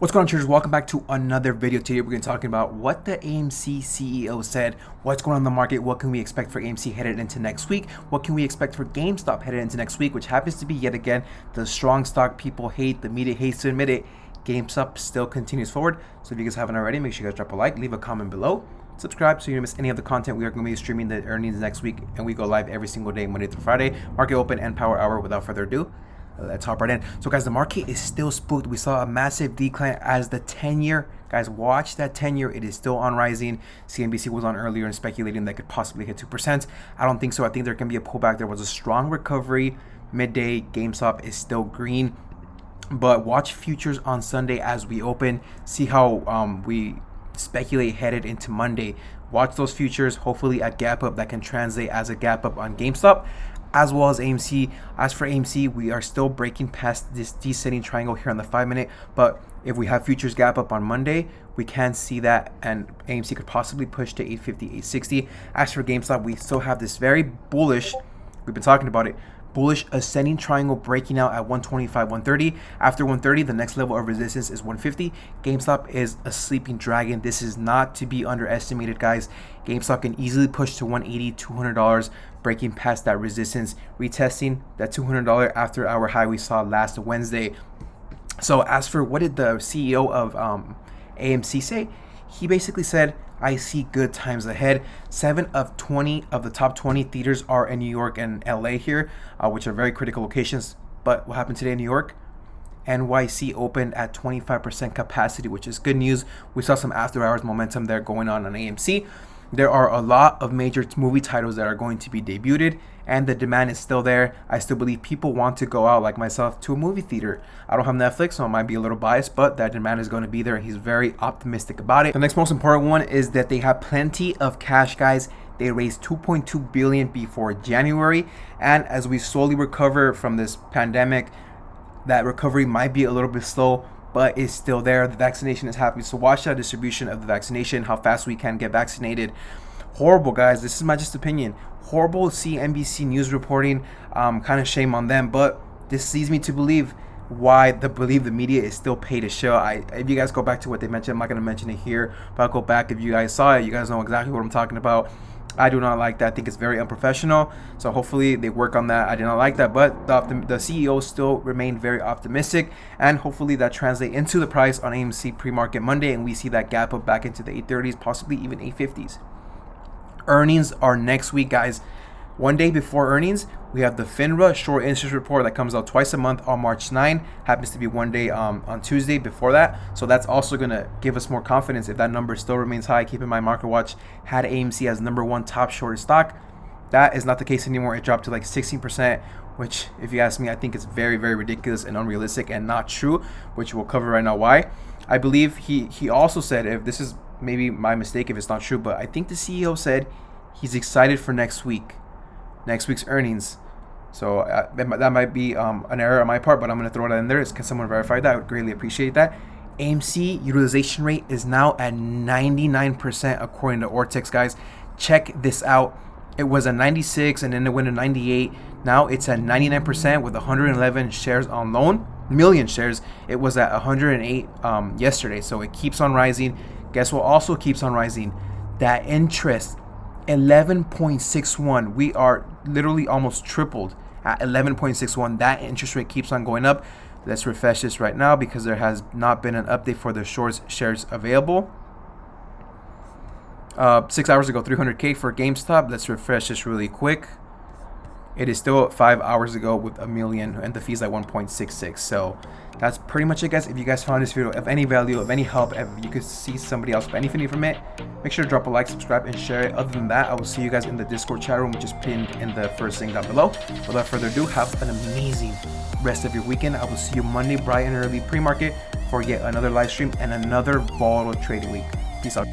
What's going on, traders? Welcome back to another video. Today we're going to be talking about what the AMC CEO said, what's going on in the market, what can we expect for AMC headed into next week, what can we expect for GameStop headed into next week, which happens to be yet again the strong stock people hate, the media hates to admit it. GameStop still continues forward. So if you guys haven't already, make sure you guys drop a like, leave a comment below, subscribe so you don't miss any of the content. We are going to be streaming the earnings next week, and we go live every single day, Monday through Friday, market open and power hour. Without further ado, let's hop right in. So guys, the market is still spooked. We saw a massive decline as the 10-year, guys, watch that 10-year, it is still on rising. CNBC was on earlier and speculating that could possibly hit 2%. I don't think so. I think there can be a pullback. There was a strong recovery midday. GameStop is still green, but watch futures on Sunday as we open. See how we speculate headed into Monday. Watch those futures, hopefully a gap up that can translate as a gap up on GameStop, as well as AMC. As for AMC, we are still breaking past this descending triangle here on the 5-minute, but if we have futures gap up on Monday, we can see that, and AMC could possibly push to 850, 860. As for GameStop, we still have this very bullish, we've been talking about it, bullish ascending triangle breaking out at 125, 130. After 130, the next level of resistance is 150. GameStop is a sleeping dragon. This is not to be underestimated, guys. GameStop can easily push to 180, $200, breaking past that resistance, retesting that $200 after our high we saw last Wednesday. So as for what did the CEO of AMC say, he basically said, I see good times ahead. 7 of 20 of the top 20 theaters are in New York and LA here, which are very critical locations. But what happened today in New York? NYC opened at 25% capacity, which is good news. We saw some after hours momentum there going on AMC. There are a lot of major movie titles that are going to be debuted, and the demand is still there. I still believe people want to go out, like myself, to a movie theater. I don't have Netflix, so I might be a little biased, but that demand is going to be there, and he's very optimistic about it. The next most important one is that they have plenty of cash, guys. They raised $2.2 billion before January, and as we slowly recover from this pandemic, that recovery might be a little bit slow, but it's still there. The vaccination is happening, so watch that distribution of the vaccination, how fast we can get vaccinated. Horrible, guys, this is my just opinion, horrible CNBC news reporting, kind of shame on them, but this leads me to believe the media is still paid to show. If you guys go back to what they mentioned, I'm not going to mention it here, but I'll go back. If you guys saw it, you guys know exactly what I'm talking about. I do not like that. I think it's very unprofessional. So hopefully they work on that. I did not like that, but the CEO still remained very optimistic, and hopefully that translates into the price on AMC pre-market Monday, and we see that gap up back into the 830s, possibly even 850s. Earnings are next week, guys. One day before earnings, we have the FINRA short interest report that comes out twice a month on March 9. Happens to be one day on Tuesday before that. So that's also going to give us more confidence if that number still remains high. Keep in mind, MarketWatch had AMC as #1 top shorted stock. That is not the case anymore. It dropped to like 16%, which, if you ask me, I think it's very, very ridiculous and unrealistic and not true, which we'll cover right now why. I believe he also said, if this is maybe my mistake if it's not true, but I think the CEO said he's excited for next week's earnings. So that might be an error on my part, but I'm going to throw that in there. Can someone verify that? I would greatly appreciate that. AMC utilization rate is now at 99% according to Ortex, guys. Check this out. It was at 96 and then it went to 98. Now it's at 99% with 111 shares on loan, million shares. It was at 108 yesterday. So it keeps on rising. Guess what also keeps on rising? That interest. 11.61. We are literally almost tripled at 11.61. That interest rate keeps on going up. Let's refresh this right now because there has not been an update for the short shares available. 6 hours ago, 300K for GameStop. Let's refresh this really quick. It is still 5 hours ago with 1 million, and the fees at 1.66. So that's pretty much it, guys. If you guys found this video of any value, of any help, if you could see somebody else benefiting from it, make sure to drop a like, subscribe, and share it. Other than that, I will see you guys in the Discord chat room, which is pinned in the first link down below. Without further ado, have an amazing rest of your weekend. I will see you Monday bright and early pre-market for yet another live stream and another volatile trading week. Peace out.